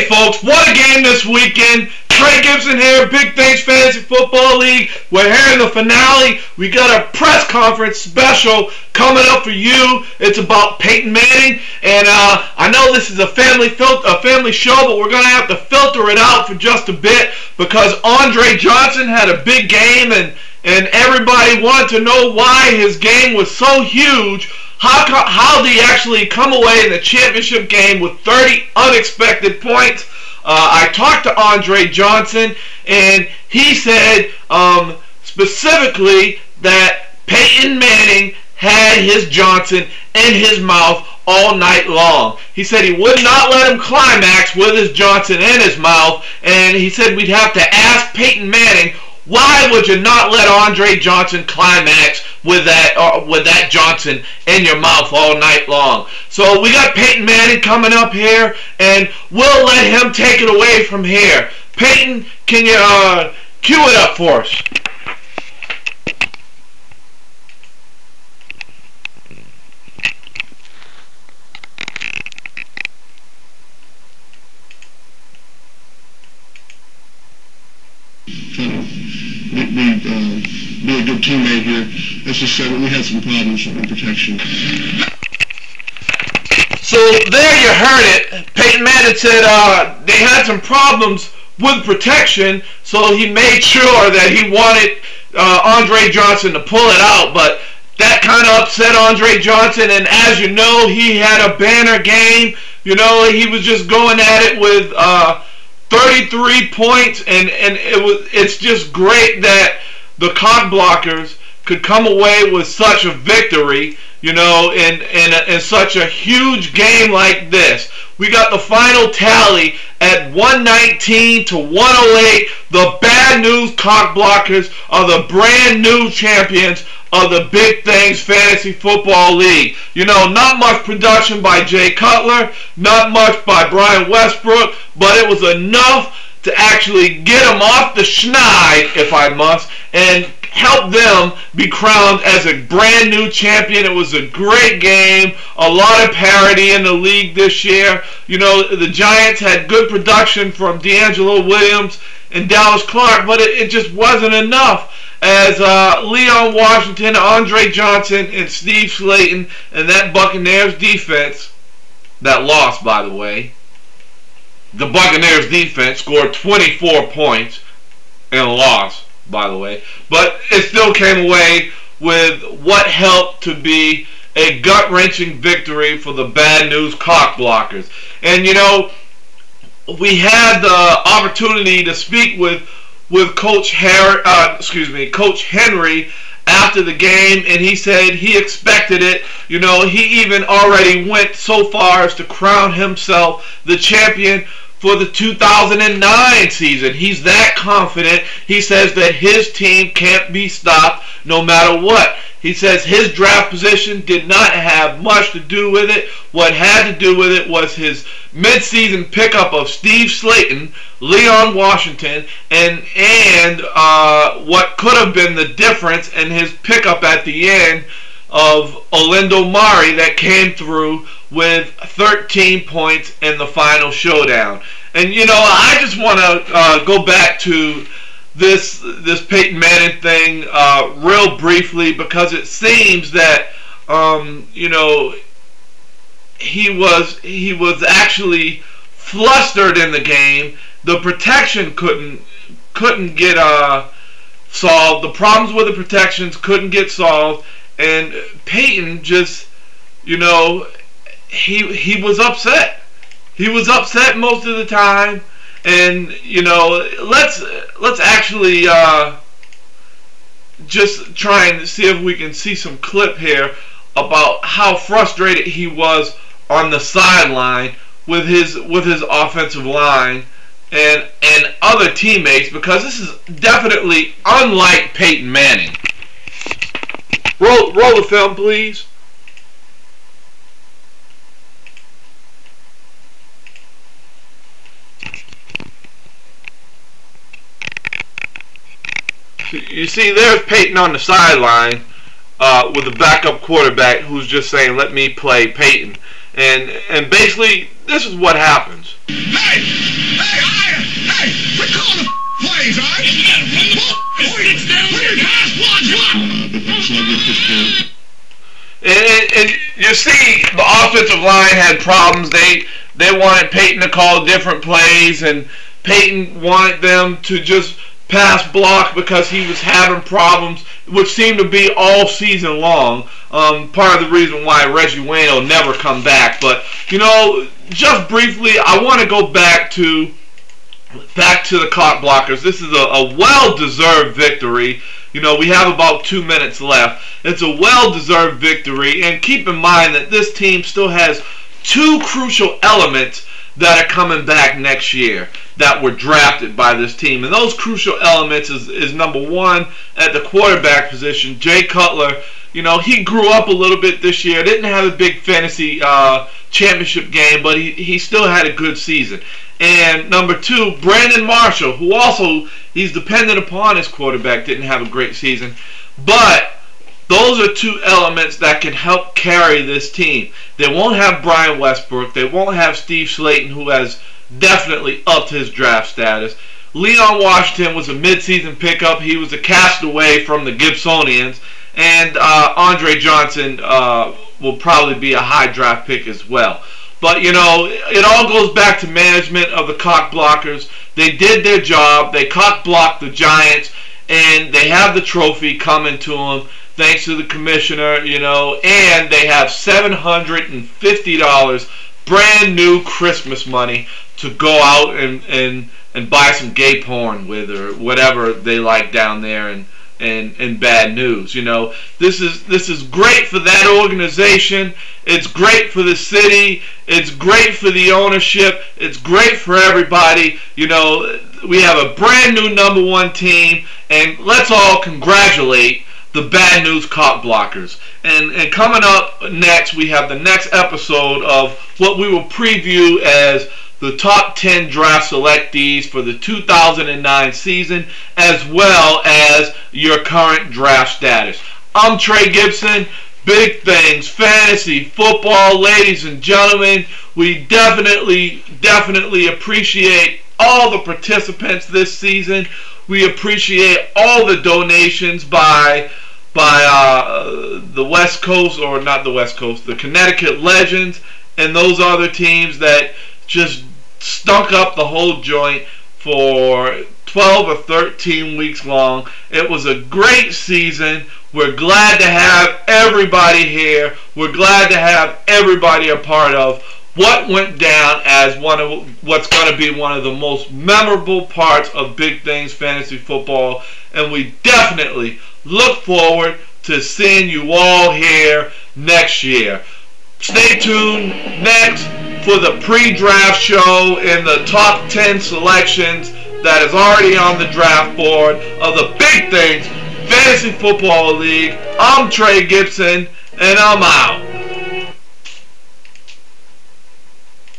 Hey folks, what a game this weekend. Trey Gibson here, Big Things Fantasy Football League. We're here in the finale. We got a press conference special coming up for you. It's about Peyton Manning, and I know this is a family show, but we're going to have to filter it out for just a bit because Andre Johnson had a big game, and everybody wanted to know why his game was so huge. How did he actually come away in the championship game with 30 unexpected points? I talked to Andre Johnson, and he said specifically that Peyton Manning had his Johnson in his mouth all night long. He said he would not let him climax with his Johnson in his mouth, and he said we'd have to ask Peyton Manning, why would you not let Andre Johnson climax with that Johnson in your mouth all night long? So we got Peyton Manning coming up here, and we'll let him take it away from here. Peyton, can you cue it up for us? Be a good teammate here. Let's just say we had some problems in protection. So there you heard it. Peyton Manning said they had some problems with protection, so he made sure that he wanted Andre Johnson to pull it out, but that kind of upset Andre Johnson, and as you know, he had a banner game. You know, he was just going at it with 33 points, and it's just great that the cock blockers could come away with such a victory, you know, in such a huge game like this. We got the final tally at 119 to 108. The Bad News Cock Blockers are the brand new champions of the Big Things Fantasy Football League. You know, not much production by Jay Cutler, not much by Brian Westbrook, but it was enough to actually get them off the schneid, if I must, and help them be crowned as a brand new champion. It was a great game, a lot of parity in the league this year. You know, the Giants had good production from D'Angelo Williams and Dallas Clark, but it just wasn't enough, as Leon Washington, Andre Johnson, and Steve Slayton and that Buccaneers defense, that lost, by the way, the Buccaneers defense scored 24 points and lost, by the way, but it still came away with what helped to be a gut-wrenching victory for the Bad News Cock Blockers. And you know, we had the opportunity to speak with Coach Coach Henry after the game, and he said he expected it. You know, he even already went so far as to crown himself the champion for the 2009 season. He's that confident. He says that his team can't be stopped no matter what. He says his draft position did not have much to do with it. What had to do with it was his mid-season pickup of Steve Slayton, Leon Washington, and what could have been the difference in his pickup at the end of Olindo Mare that came through with 13 points in the final showdown. And you know, I just want to go back to this Peyton Manning thing real briefly, because it seems that you know, he was actually flustered in the game. The protection couldn't get solved. The problems with the protections couldn't get solved, and Peyton just, you know, he was upset. He was upset most of the time. And you know, let's actually just try and see if we can see some clip here about how frustrated he was on the sideline with his offensive line and other teammates, because this is definitely unlike Peyton Manning. Roll the film, please. You see, there's Peyton on the sideline with a backup quarterback who's just saying, "Let me play Peyton," and basically this is what happens. Hey! Hey, quit calling the plays, all right? And you see, the offensive line had problems. They wanted Peyton to call different plays, and Peyton wanted them to just pass block because he was having problems, which seemed to be all season long. Part of the reason why Reggie Wayne will never come back. But just briefly, I want to go back to the Cock Blockers. This is a well-deserved victory. We have about 2 minutes left. It's a well-deserved victory, and keep in mind that this team still has 2 crucial elements that are coming back next year that were drafted by this team. And those crucial elements is number 1 at the quarterback position, Jay Cutler. He grew up a little bit this year. Didn't have a big fantasy championship game, but he still had a good season. And number 2, Brandon Marshall, who also, he's dependent upon his quarterback, didn't have a great season. But those are 2 elements that can help carry this team. They won't have Brian Westbrook. They won't have Steve Slayton, who has definitely upped his draft status. Leon Washington was a midseason pickup. He was a castaway from the Gibsonians. And Andre Johnson will probably be a high draft pick as well. But, it all goes back to management of the Cock Blockers. They did their job. They cock blocked the Giants, and they have the trophy coming to them thanks to the commissioner, and they have $750 brand new Christmas money to go out and buy some gay porn with, or whatever they like down there, and bad news. This is great for that organization. It's great for the city. It's great for the ownership. It's great for everybody. We have a brand new number 1 team, and let's all congratulate the Bad News Cock Blockers. And coming up next, we have the next episode of what we will preview as the top 10 draft selectees for the 2009 season, as well as your current draft status. I'm Trey Gibson. Big Things Fantasy Football, ladies and gentlemen. We definitely appreciate all the participants this season. We appreciate all the donations by the West Coast, or not the West Coast, the Connecticut Legends, and those other teams that just stunk up the whole joint for 12 or 13 weeks long. It was a great season. We're glad to have everybody here. We're glad to have everybody a part of what went down as what's going to be one of the most memorable parts of Big Things Fantasy Football. And we definitely look forward to seeing you all here next year. Stay tuned next for the pre-draft show and the top 10 selections that is already on the draft board of the Big Things Fantasy Football League. I'm Trey Gibson, and I'm out.